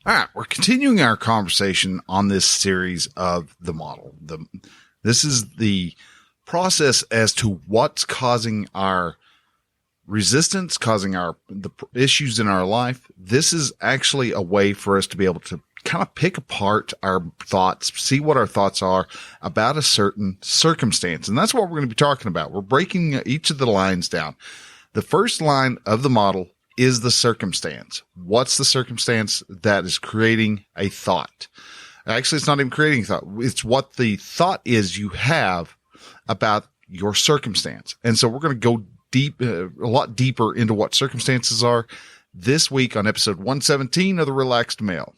All right, we're continuing our conversation on this series of the model. This is the process as to what's causing our resistance, causing the issues in our life. This is actually a way for us to be able to kind of pick apart our thoughts, see what our thoughts are about a certain circumstance. And that's what we're going to be talking about. We're breaking each of the lines down. The first line of the model is the circumstance. What's the circumstance that is creating a thought? Actually, it's not even creating a thought. It's what the thought is you have about your circumstance. And so we're going to go deep, a lot deeper into what circumstances are this week on episode 117 of The Relaxed Male.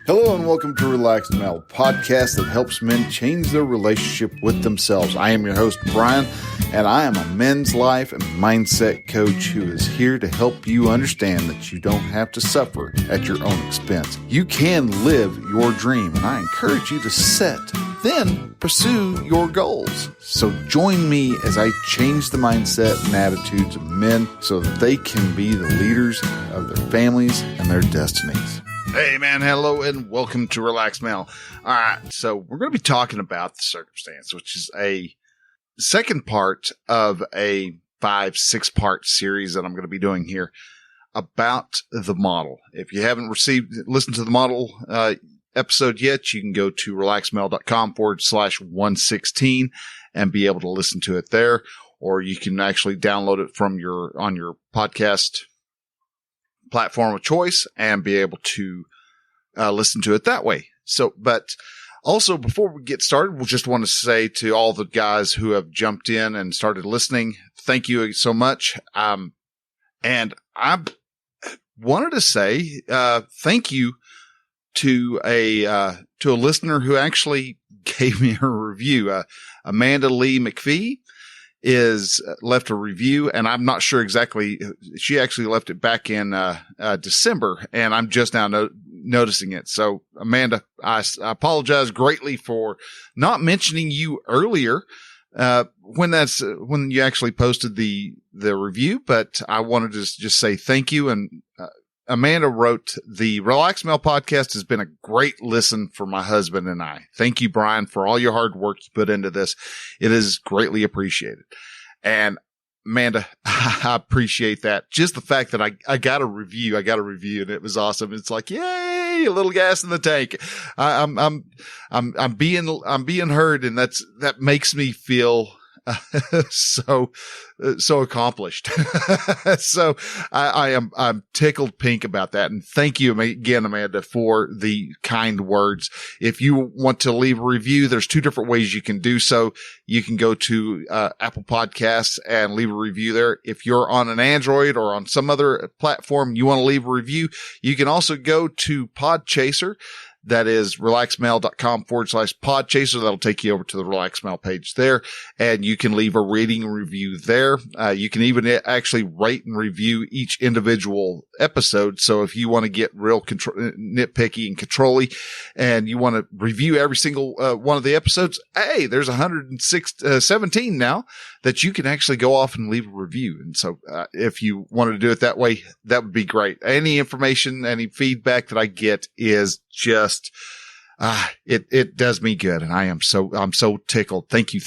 Hello and welcome to Relaxed Male, a podcast that helps men change their relationship with themselves. I am your host, Brian, and I am a men's life and mindset coach who is here to help you understand that you don't have to suffer at your own expense. You can live your dream, and I encourage you to set, then pursue your goals. So join me as I change the mindset and attitudes of men so that they can be the leaders of their families and their destinies. Hey man, hello and welcome to Relaxed Male. All right, so we're going to be talking about the circumstance, which is a second part of a 5-6 part series that I'm going to be doing here about the model. If you haven't listened to the model episode yet, you can go to relaxedmale.com/116 and be able to listen to it there, or you can actually download it from on your podcast platform of choice and be able to listen to it that way. So, but also before we get started, we'll just want to say to all the guys who have jumped in and started listening, thank you so much. And I wanted to say, thank you to a listener who actually gave me a review. Amanda Lee McPhee left a review, and I'm not sure exactly. She actually left it back in December, and I'm just now noticing it. So, Amanda, I apologize greatly for not mentioning you earlier when you actually posted the review. But I wanted to just say thank you. And Amanda wrote, "The Relaxed Male podcast has been a great listen for my husband and I. Thank you, Brian, for all your hard work you put into this. It is greatly appreciated." And Amanda, I appreciate that. Just the fact that I got a review, and it was awesome. It's like, yay, a little gas in the tank. I'm being heard, and that makes me feel so accomplished. So I'm tickled pink about that. And thank you again, Amanda, for the kind words. If you want to leave a review, there's 2 different ways you can do so. You can go to Apple Podcasts and leave a review there. If you're on an Android or on some other platform, you want to leave a review, you can also go to Podchaser. That is relaxedmale.com/podchaser. That'll take you over to the Relaxed Male page there, and you can leave a rating and review there. You can even actually rate and review each individual episode. So if you want to get real nitpicky and controlly, and you want to review every single one of the episodes, hey, there's 117 now that you can actually go off and leave a review. And so if you wanted to do it that way, that would be great. Any information, any feedback that I get is just it does me good, and I'm so tickled. Thank you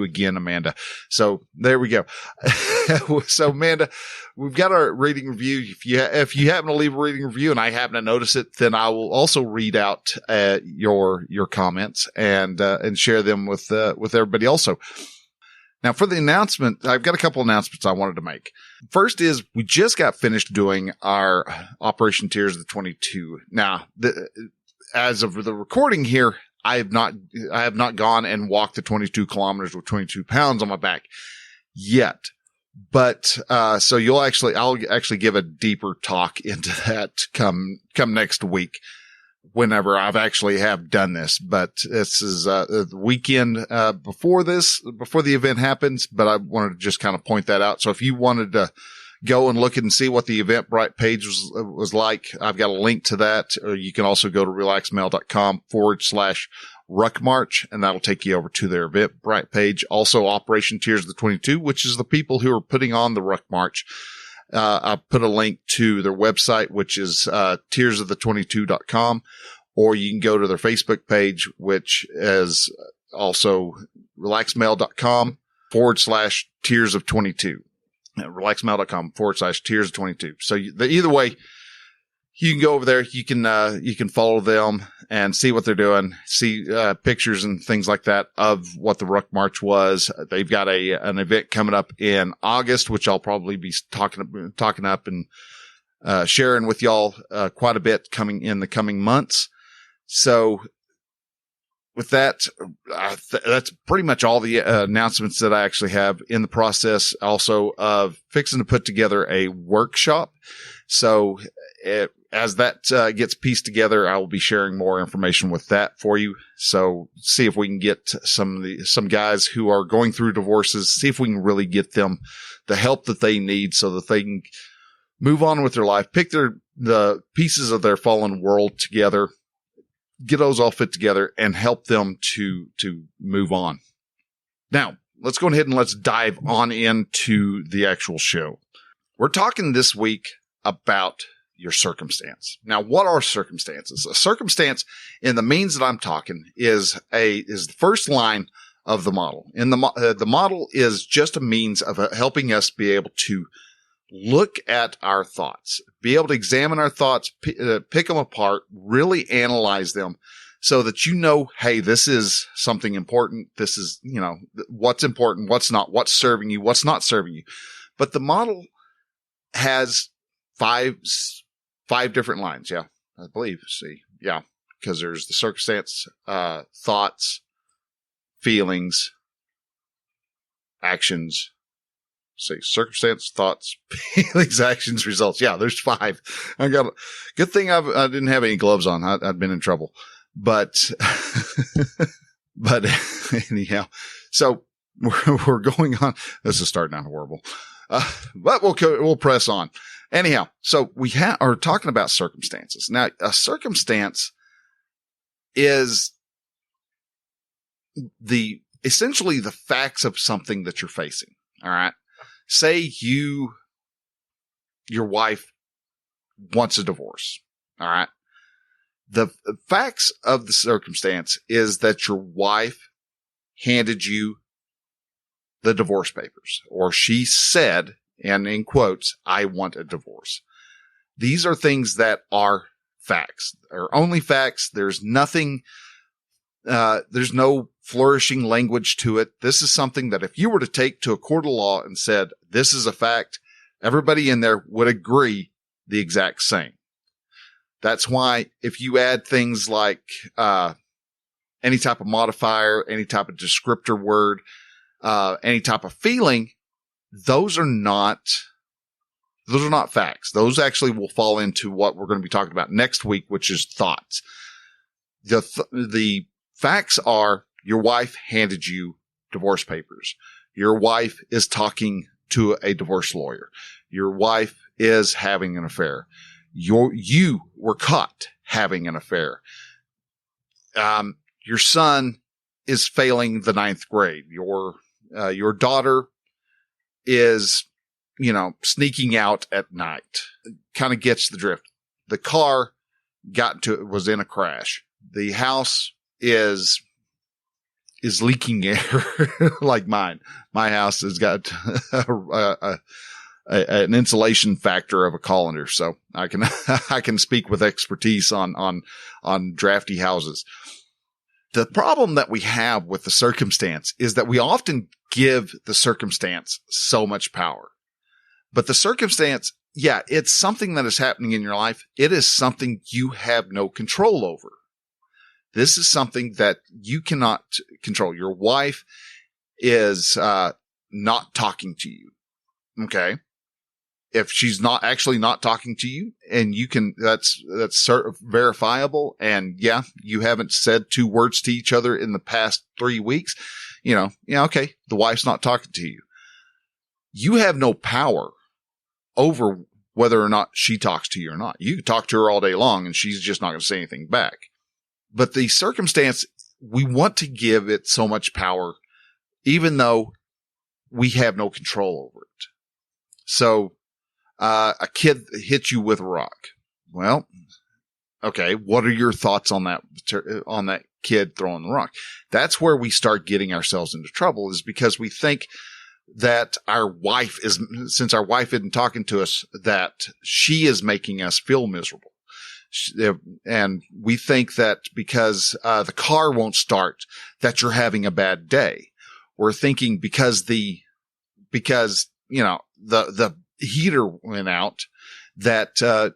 again, Amanda. So there we go. So Amanda, we've got our rating review. If you happen to leave a rating review and I happen to notice it, then I will also read out your comments and share them with everybody also. Now for the announcement, I've got a couple announcements I wanted to make. First is we just got finished doing our Operation Tears of the 22. Now, as of the recording here, I have not gone and walked the 22 kilometers with 22 pounds on my back yet. But, so I'll actually give a deeper talk into that come next week, whenever I've actually have done this. But this is, the weekend, before the event happens, but I wanted to just kind of point that out. So if you wanted to go and look and see what the Eventbrite page was like, I've got a link to that. Or you can also go to relaxedmale.com/Ruck Ruck March, and that'll take you over to their Eventbrite page. Also, Operation Tears of the 22, which is the people who are putting on the Ruck March. I put a link to their website, which is tearsofthe22.com, or you can go to their Facebook page, which is also relaxmail.com/tears of 22. relaxmail.com/tears of 22. So either way, you can go over there. You can follow them and see what they're doing, see pictures and things like that of what the Ruck March was. They've got an event coming up in August, which I'll probably be talking up and sharing with y'all quite a bit coming in the coming months. So with that, that's pretty much all the announcements that I actually have in the process. Also of fixing to put together a workshop. So as that gets pieced together, I will be sharing more information with that for you. So see if we can get some guys who are going through divorces, see if we can really get them the help that they need so that they can move on with their life, pick the pieces of their fallen world together, get those all fit together and help them to move on. Now, let's go ahead and let's dive on into the actual show. We're talking this week about your circumstance. Now, what are circumstances? A circumstance in the means that I'm talking is the first line of the model. And the model is just a means of helping us be able to look at our thoughts, be able to examine our thoughts, pick them apart, really analyze them so that hey, this is something important. This is, what's important, what's not, what's serving you, what's not serving you. But the model has five different lines. Yeah, I believe. See, yeah, because there's the circumstance, thoughts, feelings, actions. See, circumstance, thoughts, feelings, actions, results. Yeah, there's 5. Good thing I didn't have any gloves on. I'd been in trouble, but anyhow, so we're going on. This is starting out horrible. But we'll press on. Anyhow, so we are talking about circumstances. Now, a circumstance is essentially the facts of something that you're facing. All right. Say your wife wants a divorce. All right. The facts of the circumstance is that your wife handed you the divorce papers, or she said, and in quotes, I want a divorce. These are things that are facts. They're only facts. There's nothing, there's no flourishing language to it. This is something that if you were to take to a court of law and said, this is a fact, everybody in there would agree the exact same. That's why if you add things like, any type of modifier, any type of descriptor word, any type of feeling, those are not facts. Those actually will fall into what we're going to be talking about next week, which is thoughts. The facts are your wife handed you divorce papers. Your wife is talking to a divorce lawyer. Your wife is having an affair. You were caught having an affair. Your son is failing the 9th grade. Your daughter is, sneaking out at night. Kind of gets the drift. The car was in a crash. The house is leaking air like mine. My house has got an insulation factor of a colander. So I can speak with expertise on drafty houses. The problem that we have with the circumstance is that we often give the circumstance so much power. But the circumstance, yeah, it's something that is happening in your life. It is something you have no control over. This is something that you cannot control. Your wife is not talking to you. Okay. If she's not talking to you and that's verifiable. And yeah, you haven't said 2 words to each other in the past 3 weeks, okay. The wife's not talking to you. You have no power over whether or not she talks to you or not. You can talk to her all day long and she's just not going to say anything back. But the circumstance we want to give it so much power, even though we have no control over it. So, a kid hits you with a rock. Well, okay, what are your thoughts on that kid throwing the rock? That's where we start getting ourselves into trouble, is because we think that since our wife isn't talking to us, that she is making us feel miserable. And we think that because the car won't start, that you're having a bad day. We're thinking because the heater went out, that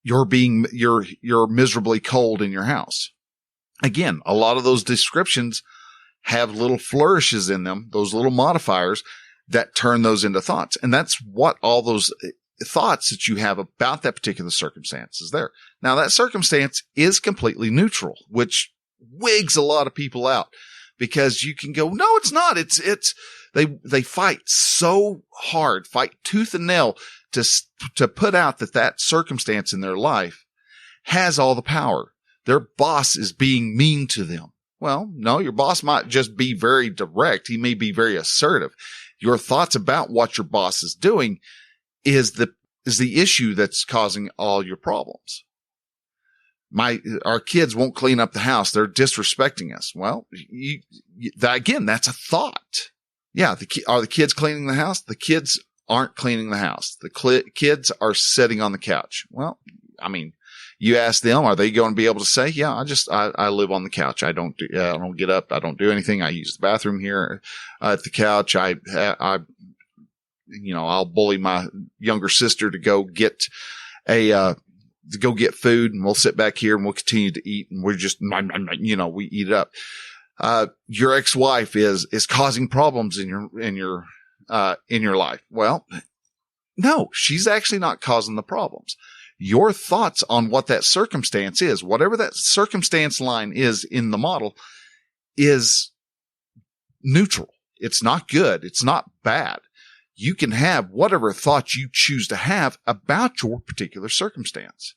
you're miserably cold in your house. Again, a lot of those descriptions have little flourishes in them, those little modifiers that turn those into thoughts. And that's what all those thoughts that you have about that particular circumstance is there. Now, that circumstance is completely neutral, which wigs a lot of people out, because you can go, no, it's not. They fight so hard, fight tooth and nail to put out that circumstance in their life has all the power. Their boss is being mean to them. Well, no, your boss might just be very direct. He may be very assertive. Your thoughts about what your boss is doing is the issue that's causing all your problems. Our kids won't clean up the house. They're disrespecting us. Well, again, that's a thought. Yeah. Are the kids cleaning the house? The kids aren't cleaning the house. The kids are sitting on the couch. Well, I mean, you ask them, are they going to be able to say, yeah, I live on the couch. I don't get up. I don't do anything. I use the bathroom here at the couch. I'll bully my younger sister to go get food, and we'll sit back here and we'll continue to eat, and we're just, we eat it up. Your ex-wife is causing problems in your life. Well, no, she's actually not causing the problems. Your thoughts on what that circumstance is, whatever that circumstance line is in the model, is neutral. It's not good. It's not bad. You can have whatever thoughts you choose to have about your particular circumstance.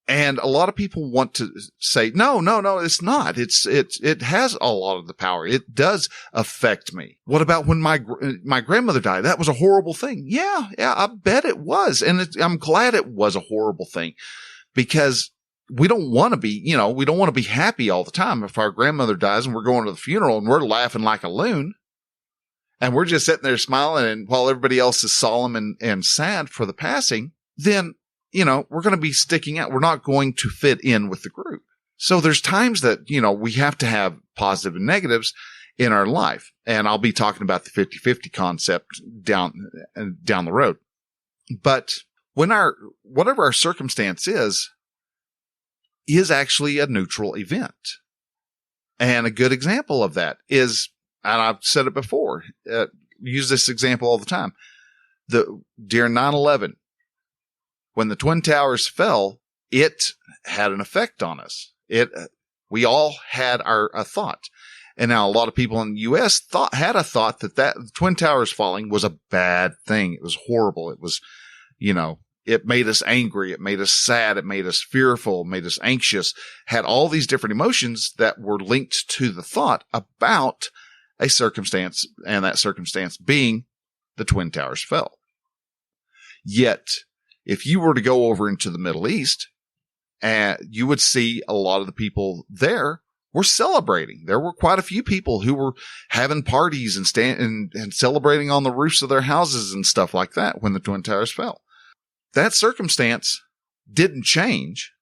And a lot of people want to say, no, it's not. It has a lot of the power. It does affect me. What about when my grandmother died? That was a horrible thing. Yeah, I bet it was. And I'm glad it was a horrible thing, because we don't want to be happy all the time. If our grandmother dies and we're going to the funeral and we're laughing like a loon and we're just sitting there smiling, and while everybody else is solemn and sad for the passing, then we're going to be sticking out. We're not going to fit in with the group. So there's times that, we have to have positive and negatives in our life. And I'll be talking about the 50-50 concept down the road. But whatever our circumstance is actually a neutral event. And a good example of that is, and I've said it before, use this example all the time. During 9/11, when the Twin Towers fell, it had an effect on us. We all had a thought. And now a lot of people in the U.S. had a thought that the Twin Towers falling was a bad thing. It was horrible. It was, it made us angry. It made us sad. It made us fearful, made us anxious, had all these different emotions that were linked to the thought about a circumstance, and that circumstance being the Twin Towers fell. Yet, if you were to go over into the Middle East, you would see a lot of the people there were celebrating. There were quite a few people who were having parties and celebrating on the roofs of their houses and stuff like that when the Twin Towers fell. That circumstance didn't change.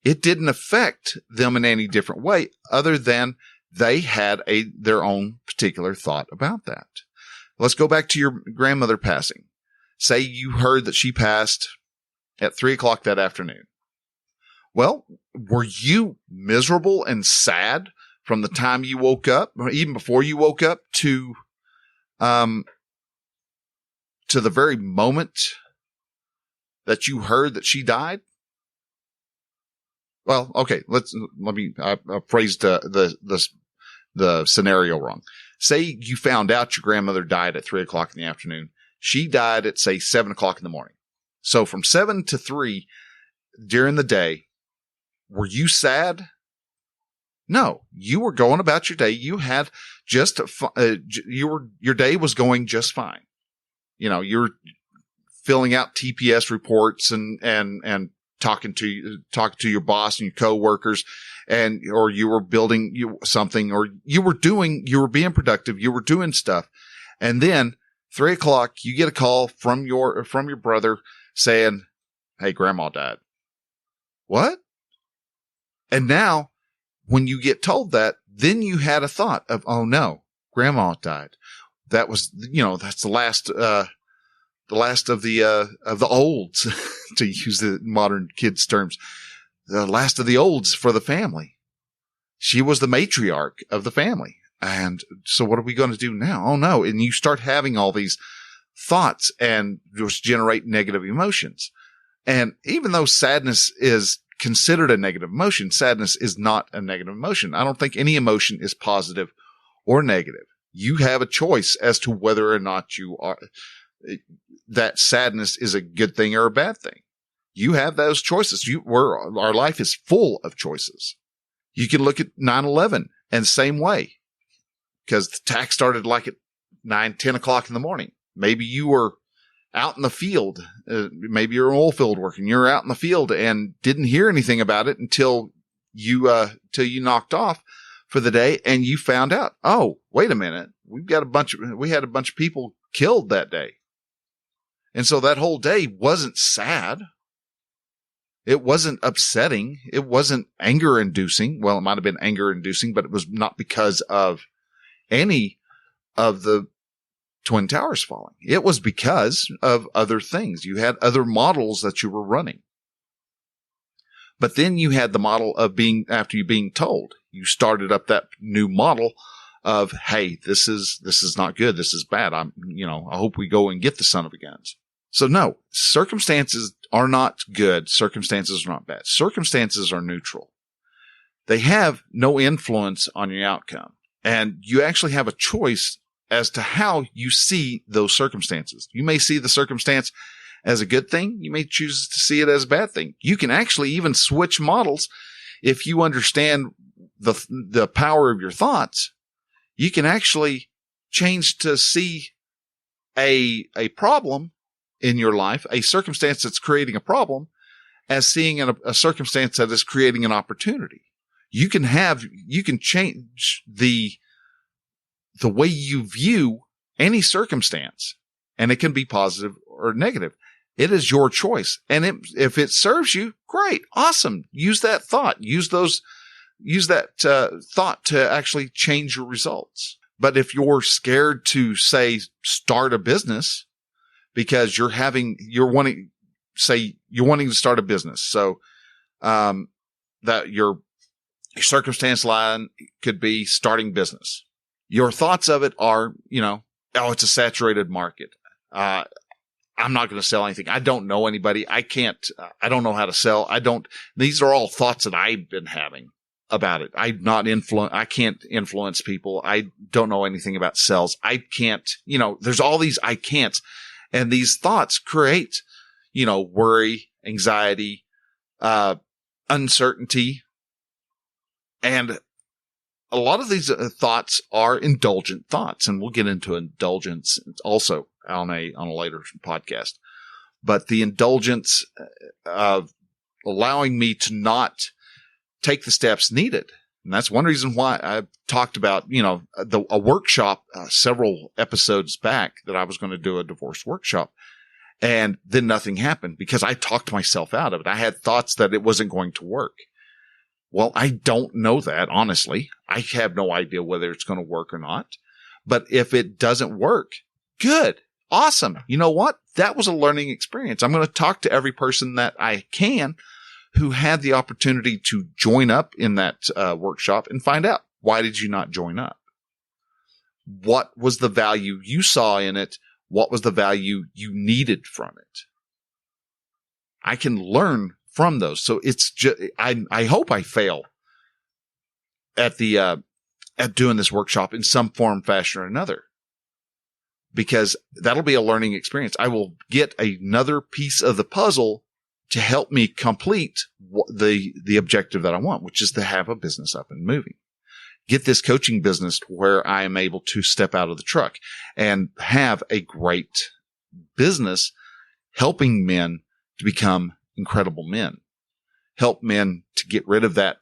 It didn't affect them in any different way other than they had their own particular thought about that. Let's go back to your grandmother passing. Say you heard that she passed at 3:00 that afternoon. Well, were you miserable and sad from the time you woke up, or even before you woke up, to the very moment that you heard that she died? Well, okay, I phrased the scenario wrong. Say you found out your grandmother died at 3:00 in the afternoon. She died at, say, 7:00 in the morning. So from 7 to 3 during the day, were you sad? No, you were going about your day. You had just, your day was going just fine. You're filling out TPS reports and talking to your boss and your coworkers, or you were building something, or you were being productive. You were doing stuff. And then 3:00, you get a call from your brother saying, "Hey, grandma died." What? And now when you get told that, then you had a thought of, "Oh no, grandma died." That was, that's the last of the olds, to use the modern kids terms, the last of the olds for the family. She was the matriarch of the family. And so what are we going to do now? Oh no. And you start having all these thoughts and just generate negative emotions. And even though sadness is considered a negative emotion, sadness is not a negative emotion. I don't think any emotion is positive or negative. You have a choice as to whether or not that sadness is a good thing or a bad thing. You have those choices. Our life is full of choices. You can look at 9/11 and same way, because the attack started like at 9-10 o'clock in the morning. Maybe you were out in the field. Maybe you're an oil field worker and you're out in the field and didn't hear anything about it until you knocked off for the day and you found out, oh, wait a minute. We had a bunch of people killed that day. And so that whole day wasn't sad. It wasn't upsetting. It wasn't anger inducing. Well, it might have been anger inducing, but it was not because of any of the Twin Towers falling. It was because of other things. You had other models that you were running. But then you had the model of after you being told, you started up that new model of, hey, this is not good. This is bad. I hope we go and get the son of a guns. So no, circumstances are not good. Circumstances are not bad. Circumstances are neutral. They have no influence on your outcome. And you actually have a choice as to how you see those circumstances. You may see the circumstance as a good thing. You may choose to see it as a bad thing. You can actually even switch models. If you understand the power of your thoughts, you can actually change to see a problem in your life, a circumstance that's creating a problem, as seeing a circumstance that is creating an opportunity. You can change the way you view any circumstance, and it can be positive or negative. It is your choice. And if it serves you, great, awesome. Use that thought. Use that thought to actually change your results. But if you're scared to, say, start a business because you're wanting to start a business. So, that your circumstance line could be starting business. Your thoughts of it are, it's a saturated market. I'm not going to sell anything. I don't know anybody. I don't know how to sell. These are all thoughts that I've been having about it. I can't influence people. I don't know anything about sales. I can't, there's all these I can'ts. And these thoughts create, worry, anxiety, uncertainty. And a lot of these thoughts are indulgent thoughts. And we'll get into indulgence also on a later podcast. But the indulgence of allowing me to not take the steps needed. And that's one reason why I talked about, a workshop several episodes back that I was going to do a divorce workshop. And then nothing happened because I talked myself out of it. I had thoughts that it wasn't going to work. Well, I don't know that, honestly. I have no idea whether it's going to work or not. But if it doesn't work, good. Awesome. You know what? That was a learning experience. I'm going to talk to every person that I can who had the opportunity to join up in that workshop and find out, why did you not join up? What was the value you saw in it? What was the value you needed from it? I can learn from those. So it's just, I hope I fail at doing this workshop in some form, fashion, or another, because that'll be a learning experience. I will get another piece of the puzzle to help me complete the objective that I want, which is to have a business up and moving. Get this coaching business to where I am able to step out of the truck and have a great business helping men to become incredible men. Help men to get rid of that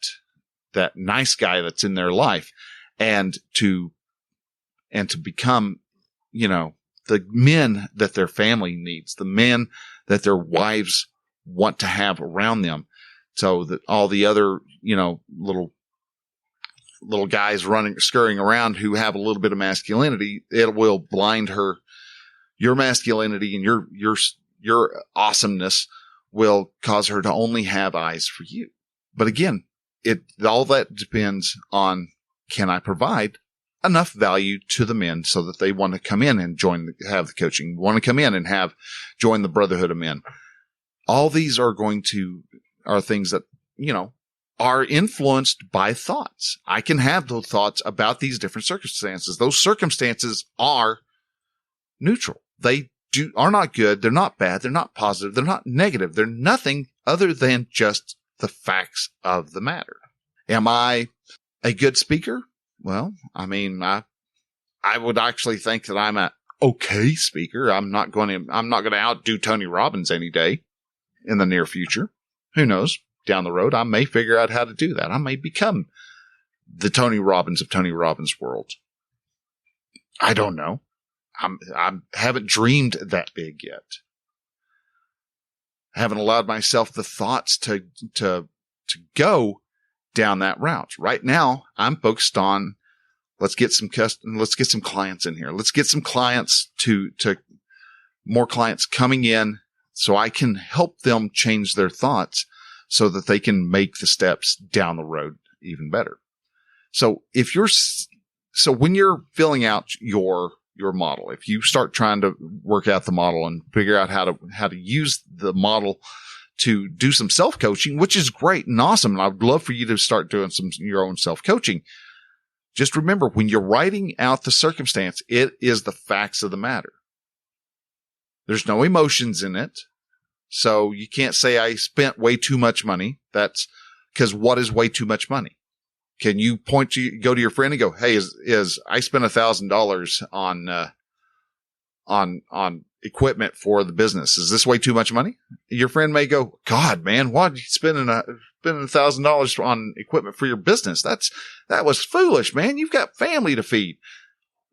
nice guy that's in their life and to become, the men that their family needs, the men that their wives want to have around them, so that all the other, little guys scurrying around who have a little bit of masculinity, it will blind her. Your masculinity and your awesomeness will cause her to only have eyes for you. But again, all that depends on, can I provide enough value to the men so that they want to come in and have the coaching, want to come in and join the Brotherhood of Men. All these are things that, are influenced by thoughts. I can have those thoughts about these different circumstances. Those circumstances are neutral. They are not good. They're not bad. They're not positive. They're not negative. They're nothing other than just the facts of the matter. Am I a good speaker? Well, I would actually think that I'm an okay speaker. I'm not going to outdo Tony Robbins any day in the near future. Who knows? Down the road, I may figure out how to do that. I may become the Tony Robbins of Tony Robbins' world. I don't know. I haven't dreamed that big yet. I haven't allowed myself the thoughts to go down that route. Right now, I'm focused on, let's get some clients in here. Let's get some clients to more clients coming in so I can help them change their thoughts so that they can make the steps down the road even better. So when you're filling out your model, if you start trying to work out the model and figure out how to use the model to do some self-coaching, which is great and awesome, and I'd love for you to start doing your own self-coaching. Just remember, when you're writing out the circumstance, it is the facts of the matter. There's no emotions in it. So you can't say I spent way too much money. That's because what is way too much money? Can you go to your friend and go, hey, I spent $1,000 on equipment for the business. Is this way too much money? Your friend may go, God, man, why did you spending $1,000 on equipment for your business? That was foolish, man. You've got family to feed.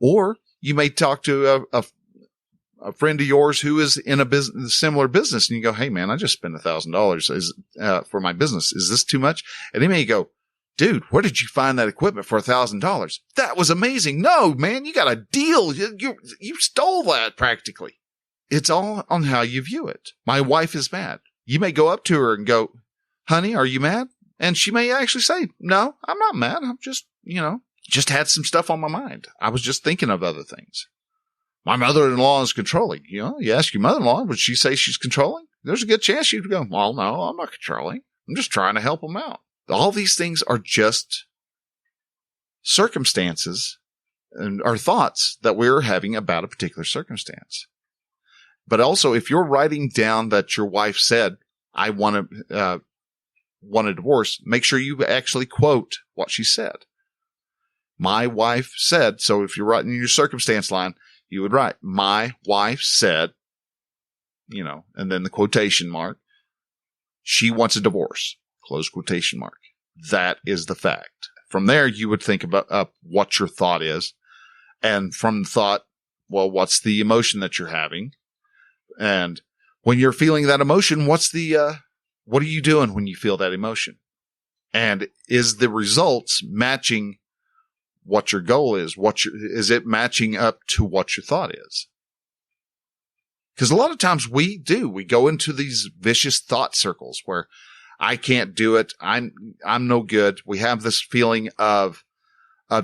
Or you may talk to a friend of yours who is in a similar business, and you go, hey, man, I just spent $1,000 for my business. Is this too much? And he may go, dude, where did you find that equipment for $1,000? That was amazing. No, man, you got a deal. You stole that practically. It's all on how you view it. My wife is mad. You may go up to her and go, honey, are you mad? And she may actually say, no, I'm not mad. I'm just, just had some stuff on my mind. I was just thinking of other things. My mother-in-law is controlling. You ask your mother-in-law, would she say she's controlling? There's a good chance she'd go, well, no, I'm not controlling. I'm just trying to help them out. All these things are just circumstances and are thoughts that we're having about a particular circumstance. But also, if you're writing down that your wife said, I want a divorce, make sure you actually quote what she said. My wife said, so if you're writing your circumstance line, you would write, my wife said, and then the quotation mark, she wants a divorce, close quotation mark. That is the fact. From there, you would think about what your thought is. And from the thought, well, what's the emotion that you're having? And when you're feeling that emotion, what are you doing when you feel that emotion? And is the results matching what your goal is? Is it matching up to what your thought is? Because a lot of times we go into these vicious thought circles where I can't do it. I'm no good. We have this feeling of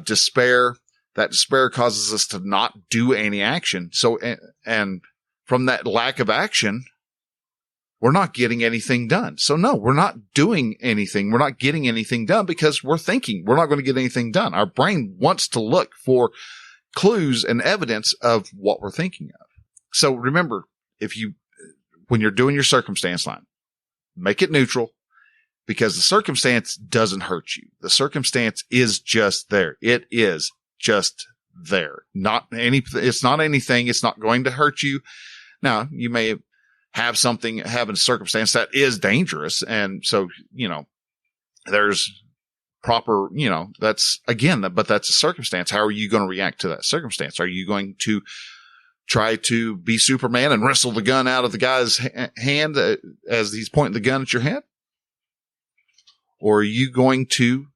despair. That despair causes us to not do any action. So, and from that lack of action, we're not getting anything done. So no, we're not doing anything. We're not getting anything done because we're thinking we're not going to get anything done. Our brain wants to look for clues and evidence of what we're thinking of. So remember, when you're doing your circumstance line, make it neutral, because the circumstance doesn't hurt you. The circumstance is just there. It is just there. It's not anything. It's not going to hurt you. Now, you may have a circumstance that is dangerous. And so, there's proper, that's a circumstance. How are you going to react to that circumstance? Are you going to try to be Superman and wrestle the gun out of the guy's hand as he's pointing the gun at your head? Or are you going to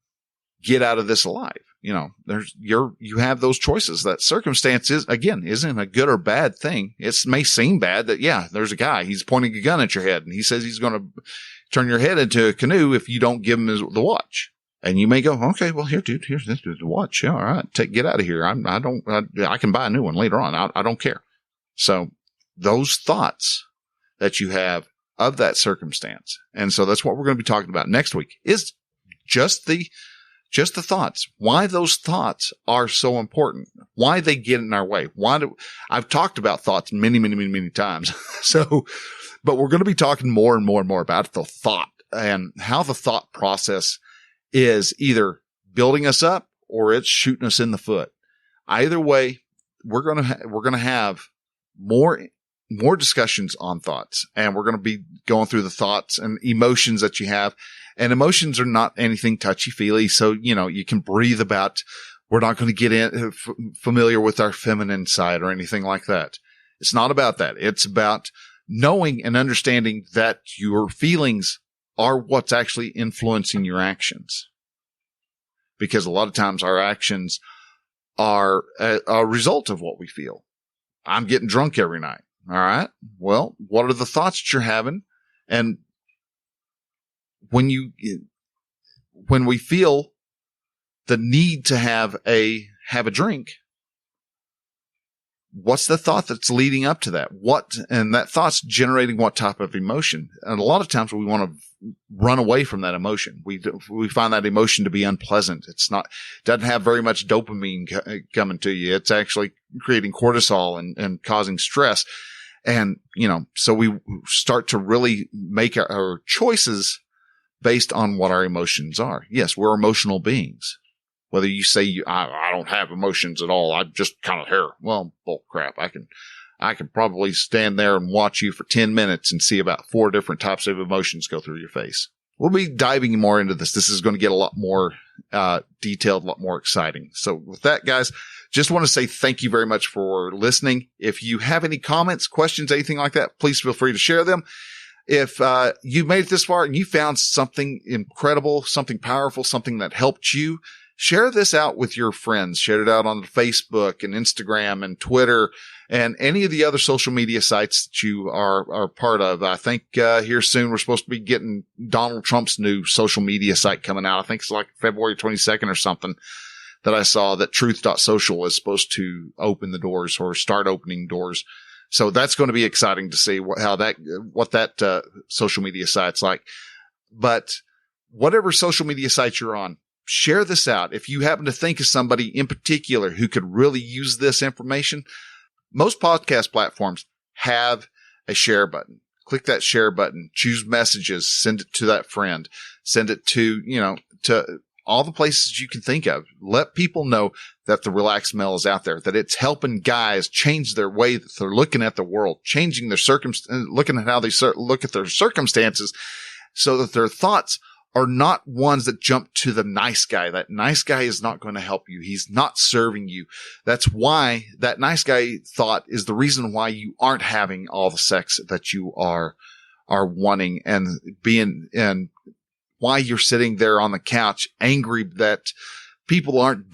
get out of this alive? You have those choices. That circumstance isn't a good or bad thing. It may seem bad that, there's a guy, he's pointing a gun at your head and he says he's going to turn your head into a canoe if you don't give him the watch. And you may go, okay, well, here, dude, here's the watch. Yeah, all right, get out of here. I can buy a new one later on. I don't care. So those thoughts that you have of that circumstance. And so that's what we're going to be talking about next week, is just the thoughts, why those thoughts are so important, why they get in our way. I've talked about thoughts many, many, many, many times. But we're going to be talking more and more and more about the thought and how the thought process is either building us up or it's shooting us in the foot. Either way, we're going to have more discussions on thoughts, and we're going to be going through the thoughts and emotions that you have. And emotions are not anything touchy-feely. So, you can breathe about, we're not going to get familiar with our feminine side or anything like that. It's not about that. It's about knowing and understanding that your feelings are what's actually influencing your actions. Because a lot of times our actions are a result of what we feel. I'm getting drunk every night. All right. Well, what are the thoughts that you're having? And when we feel the need to have a drink, what's the thought that's leading up to that? And that thought's generating what type of emotion? And a lot of times we want to run away from that emotion. We find that emotion to be unpleasant. Doesn't have very much dopamine coming to you. It's actually creating cortisol and causing stress. And, so we start to really make our choices based on what our emotions are. Yes, we're emotional beings. Whether you say I don't have emotions at all, I'm just kind of here. Well, bull crap. I can probably stand there and watch you for 10 minutes and see about 4 different types of emotions go through your face. We'll be diving more into this. This is going to get a lot more detailed, a lot more exciting. So with that, guys, just want to say thank you very much for listening. If you have any comments, questions, anything like that, please feel free to share them. If you made it this far and you found something incredible, something powerful, something that helped you, share this out with your friends. Share it out on Facebook and Instagram and Twitter and any of the other social media sites that you are part of. I think here soon we're supposed to be getting Donald Trump's new social media site coming out. I think it's like February 22nd or something that I saw that truth.social is supposed to open the doors or start opening doors. So that's going to be exciting to see what that social media site's like. But whatever social media site you're on, share this out. If you happen to think of somebody in particular who could really use this information, most podcast platforms have a share button. Click that share button, choose messages, send it to that friend, send it to all the places you can think of. Let people know that the Relaxed Male is out there, that it's helping guys change their way that they're looking at the world, changing their looking at how they look at their circumstances, so that their thoughts are not ones that jump to the nice guy. That nice guy is not going to help you. He's not serving you. That's why that nice guy thought is the reason why you aren't having all the sex that you are wanting and why you're sitting there on the couch angry that people aren't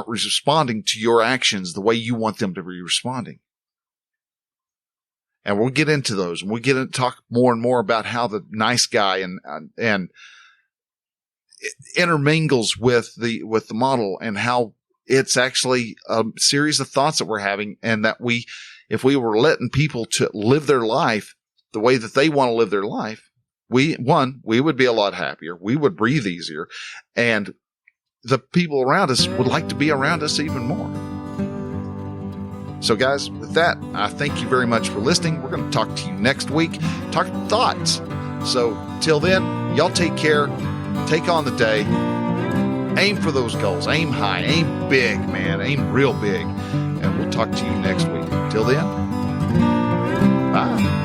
responding to your actions the way you want them to be responding. And we'll get into those, and we'll get into talk more and more about how the nice guy and intermingles with the model, and how it's actually a series of thoughts that we're having, and that if we were letting people to live their life the way that they want to live their life, we would be a lot happier. We would breathe easier, and the people around us would like to be around us even more. So guys, with that, I thank you very much for listening. We're going to talk to you next week, talk thoughts. So until then, y'all take care. Take on the day. Aim for those goals. Aim high. Aim big, man. Aim real big. And we'll talk to you next week. Till then, bye.